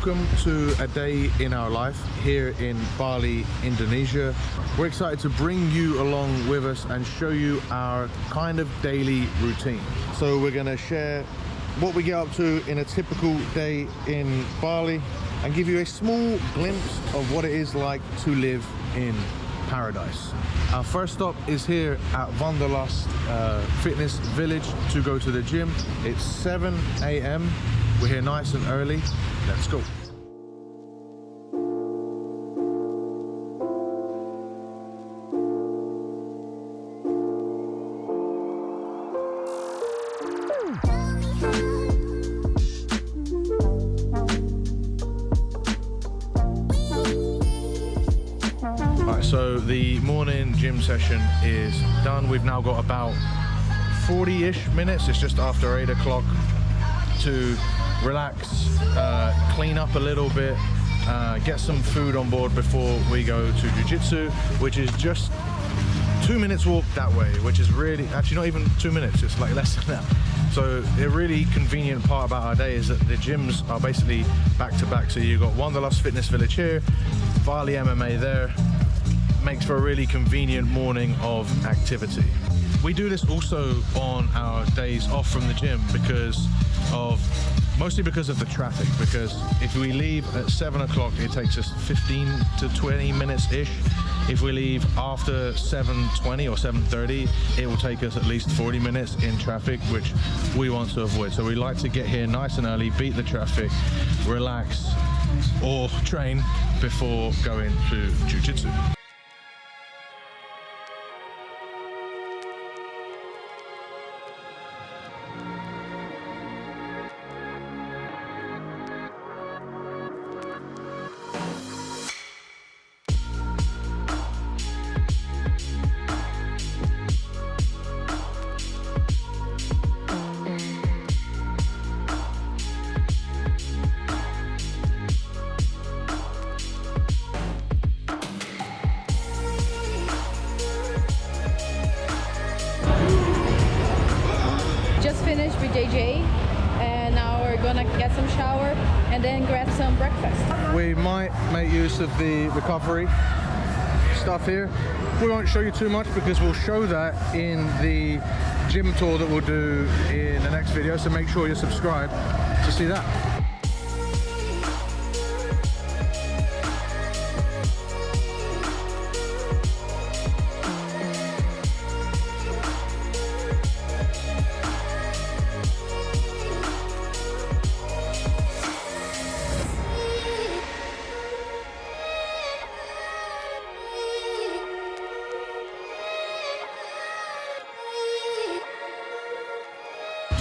Welcome to a day in our life here in Bali, Indonesia. We're excited to bring you along with us and show you our kind of daily routine. So we're going to share what we get up to in a typical day in Bali and give you a small glimpse of what it is like to live in paradise. Our first stop is here at Wanderlust Fitness Village to go to the gym. It's 7 a.m. We're here nice and early. Let's go. So the morning gym session is done. We've now got about 40-ish minutes. It's just after 8 o'clock to relax, clean up a little bit, get some food on board before we go to jiu-jitsu, which is just 2 minutes walk that way, which is really, actually not even 2 minutes, it's like less than that. So a really convenient part about our day is that the gyms are basically back to back. So you've got Wanderlust Fitness Village here, Bali MMA there. Makes for a really convenient morning of activity. We do this also on our days off from the gym mostly because of the traffic, because if we leave at 7 o'clock it takes us 15 to 20 minutes ish. If we leave after 7:20 or 7:30 it will take us at least 40 minutes in traffic, which we want to avoid. So we like to get here nice and early, beat the traffic, relax or train before going to jiu-jitsu. Finished with JJ and now we're gonna get some shower and then grab some breakfast. We might make use of the recovery stuff here. We won't show you too much because we'll show that in the gym tour that we'll do in the next video, so make sure you're subscribed to see that.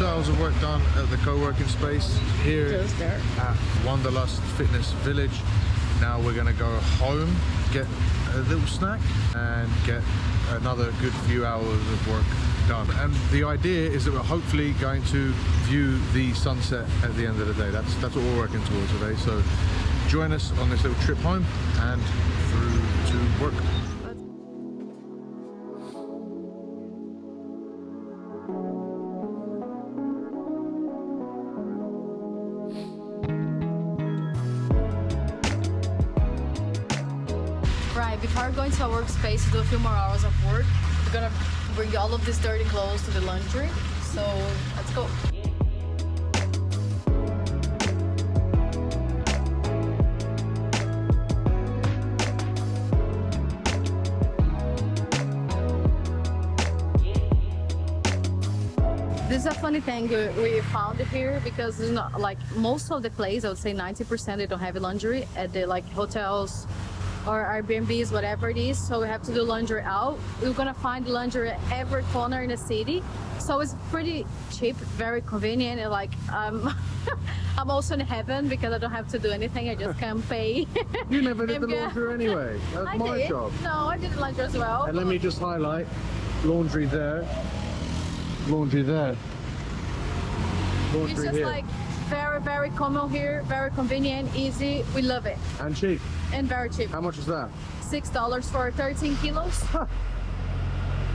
Hours of work done at the co-working space here at Wanderlust Fitness Village. Now we're going to go home, get a little snack and get another good few hours of work done. And the idea is that we're hopefully going to view the sunset at the end of the day. That's what we're working towards today. So join us on this little trip home and through to work. Before going to our workspace to do a few more hours of work, we're gonna bring all of these dirty clothes to the laundry. So let's go. This is a funny thing we found here because it's not like most of the place, I would say 90% they don't have laundry at the like hotels or Airbnbs, whatever it is, so we have to do laundry out. We're gonna find laundry at every corner in the city, so it's pretty cheap, very convenient, and like I'm also in heaven because I don't have to do anything, I just can pay. You never did the laundry anyway, that's my job. No, I did the laundry as well. And let me just highlight, laundry there, laundry there, laundry it's just here. Like very common here, very convenient, easy, we love it. And cheap. And very cheap. How much is that? $6 for 13 kilos.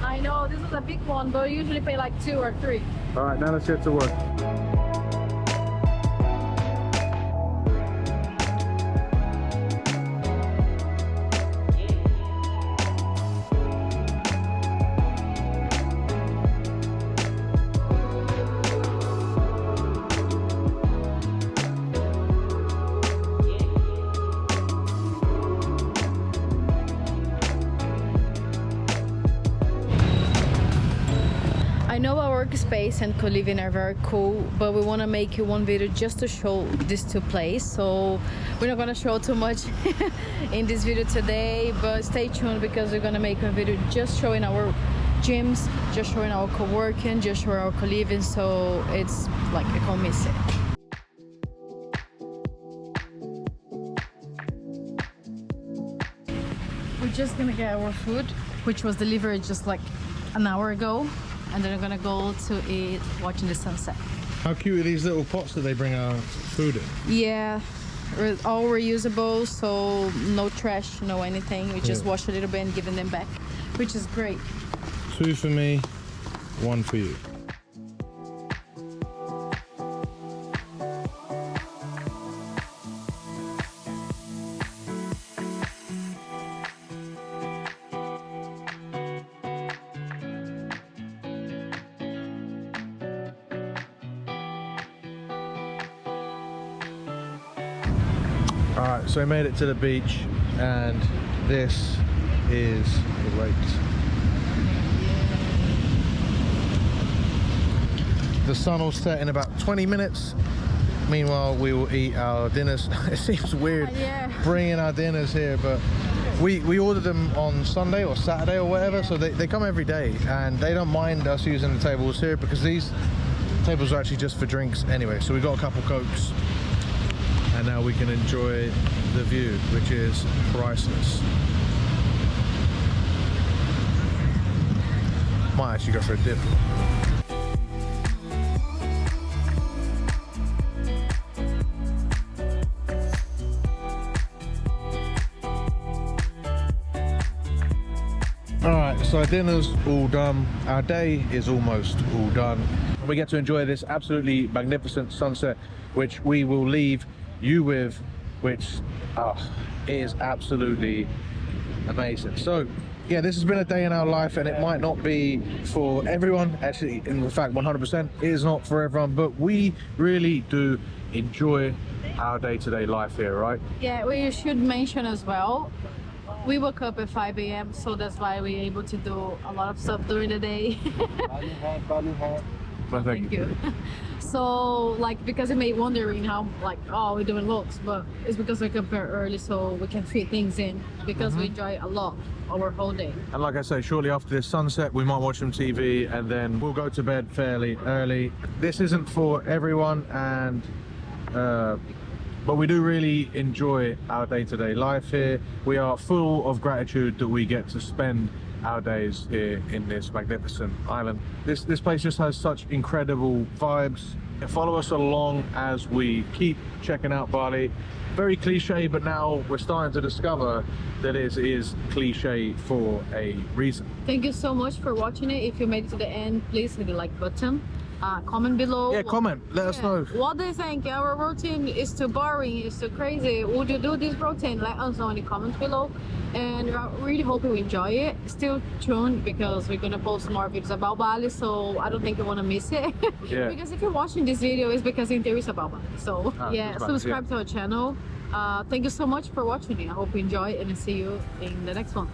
I know, this is a big one, but I usually pay like 2 or 3. All right, now let's get to work. I know our workspace and co-living are very cool, but we want to make you one video just to show these two places. So we're not going to show too much in this video today, but stay tuned because we're going to make a video just showing our gyms, just showing our co-working, just showing our co-living, so it's like you can't miss it. We're just gonna get our food, which was delivered just like an hour ago, and then we're gonna go to eat watching the sunset. How cute are these little pots that they bring our food in? Yeah, all reusable, so no trash, no anything. We just wash a little bit and give them back, which is great. 2 for me, 1 for you. Alright, so we made it to the beach, and this is the lakes. The sun will set in about 20 minutes. Meanwhile, we will eat our dinners. It seems weird bringing our dinners here, but we ordered them on Sunday or Saturday or whatever, so they come every day, and they don't mind us using the tables here because these tables are actually just for drinks anyway. So we got a couple Cokes, and now we can enjoy the view, which is priceless. Might actually go for a dip. Alright, so our dinner's all done. Our day is almost all done. We get to enjoy this absolutely magnificent sunset, which we will leave you with, which is absolutely amazing. So yeah, this has been a day in our life, and it might not be for everyone. Actually, in fact, 100% it is not for everyone, but we really do enjoy our day-to-day life here, right? Yeah, we should mention as well, we woke up at 5 a.m, so that's why we're able to do a lot of stuff during the day. Thank you. So like, because you may be wondering how like, oh, we're doing lots, but it's because we come very early so we can fit things in, because we enjoy a lot our whole day. And like I say, shortly after this sunset we might watch some TV, and then we'll go to bed fairly early. This isn't for everyone, and but we do really enjoy our day-to-day life here. We are full of gratitude that we get to spend our days here in this magnificent island. This place just has such incredible vibes. Follow us along as we keep checking out Bali. Very cliche, but now we're starting to discover that it is cliche for a reason. Thank you so much for watching it. If you made it to the end, please hit the like button. Comment below. Yeah, comment. Let us know. What do you think? Our routine is too boring, it's too crazy. Would you do this routine? Let us know in the comments below. And I really hope you enjoy it. Still tuned, because we're gonna post more videos about Bali, so I don't think you want to miss it. Yeah. Because if you're watching this video, it's because you're interested about Bali. So yeah, subscribe to our channel. Thank you so much for watching it. I hope you enjoy, and I'll see you in the next one.